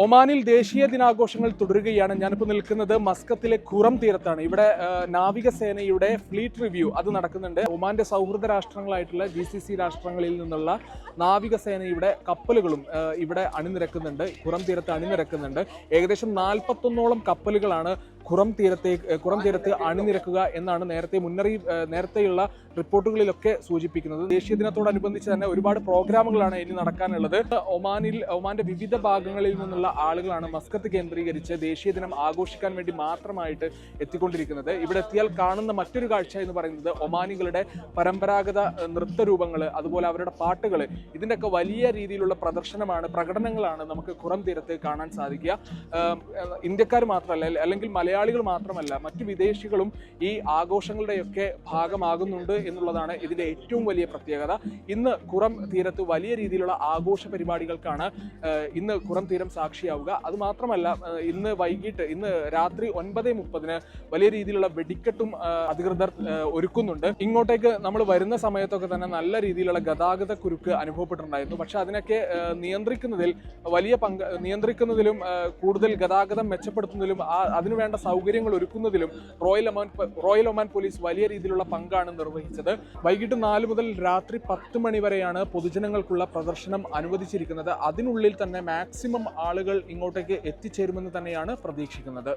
ഒമാനിൽ ദേശീയ ദിനാഘോഷങ്ങൾ തുടരുകയാണ്. ഞാനിപ്പോൾ നിൽക്കുന്നത് മസ്കത്തിലെ ഖുറം തീരത്താണ്. ഇവിടെ നാവികസേനയുടെ ഫ്ലീറ്റ് റിവ്യൂ അത് നടക്കുന്നുണ്ട്. ഒമാന്റെ സൗഹൃദ രാഷ്ട്രങ്ങളായിട്ടുള്ള GCC രാഷ്ട്രങ്ങളിൽ നിന്നുള്ള നാവികസേനയുടെ കപ്പലുകളും ഇവിടെ അണിനിരക്കുന്നുണ്ട്. ഖുറം തീരത്ത് അണിനിരക്കുന്നുണ്ട്. ഏകദേശം 41ഓളം കപ്പലുകളാണ് ഖുറം തീരത്ത് അണിനിരക്കുക എന്നാണ് നേരത്തെയുള്ള റിപ്പോർട്ടുകളിലൊക്കെ സൂചിപ്പിക്കുന്നത്. ദേശീയ ദിനത്തോടനുബന്ധിച്ച് തന്നെ ഒരുപാട് പ്രോഗ്രാമുകളാണ് ഇനി നടക്കാനുള്ളത്. ഒമാന്റെ വിവിധ ഭാഗങ്ങളിൽ നിന്നുള്ള ആളുകളാണ് മസ്കത്ത് കേന്ദ്രീകരിച്ച് ദേശീയ ദിനം ആഘോഷിക്കാൻ വേണ്ടി മാത്രമായിട്ട് എത്തിക്കൊണ്ടിരിക്കുന്നത്. ഇവിടെ എത്തിയാൽ കാണുന്ന മറ്റൊരു കാഴ്ച എന്ന് പറയുന്നത് ഒമാനികളുടെ പരമ്പരാഗത നൃത്തരൂപങ്ങൾ, അതുപോലെ അവരുടെ പാട്ടുകൾ, ഇതിൻ്റെയൊക്കെ വലിയ രീതിയിലുള്ള പ്രകടനങ്ങളാണ് നമുക്ക് ഖുറം തീരത്ത് കാണാൻ സാധിക്കുക. ഇന്ത്യക്കാർ മാത്രമല്ല, അല്ലെങ്കിൽ മലയാളികൾ മാത്രമല്ല, മറ്റു വിദേശികളും ഈ ആഘോഷങ്ങളുടെയൊക്കെ ഭാഗമാകുന്നുണ്ട് എന്നുള്ളതാണ് ഇതിന്റെ ഏറ്റവും വലിയ പ്രത്യേകത. ഇന്ന് ഖുറം തീരത്ത് വലിയ രീതിയിലുള്ള ആഘോഷ പരിപാടികൾക്കാണ് ഇന്ന് ഖുറം തീരം സാക്ഷിയാവുക. അത് മാത്രമല്ല, ഇന്ന് രാത്രി 9:30 വലിയ രീതിയിലുള്ള വെടിക്കെട്ടും അധികൃതർ ഒരുക്കുന്നുണ്ട്. ഇങ്ങോട്ടേക്ക് നമ്മൾ വരുന്ന സമയത്തൊക്കെ തന്നെ നല്ല രീതിയിലുള്ള ഗതാഗത കുരുക്ക് അനുഭവപ്പെട്ടിട്ടുണ്ടായിരുന്നു. പക്ഷെ അതിനൊക്കെ നിയന്ത്രിക്കുന്നതിലും കൂടുതൽ ഗതാഗതം മെച്ചപ്പെടുത്തുന്നതിലും അതിനുവേണ്ട സൗകര്യങ്ങൾ ഒരുക്കുന്നതിലും റോയൽ ഒമാൻ പോലീസ് വലിയ രീതിയിലുള്ള പങ്കാണ് നിർവഹിച്ചത്. വൈകിട്ട് 4 മുതൽ രാത്രി 10 മണി വരെയാണ് പൊതുജനങ്ങൾക്കുള്ള പ്രദർശനം അനുവദിച്ചിരിക്കുന്നത്. അതിനുള്ളിൽ തന്നെ മാക്സിമം ആളുകൾ ഇങ്ങോട്ടേക്ക് എത്തിച്ചേരുമെന്ന് തന്നെയാണ് പ്രതീക്ഷിക്കുന്നത്.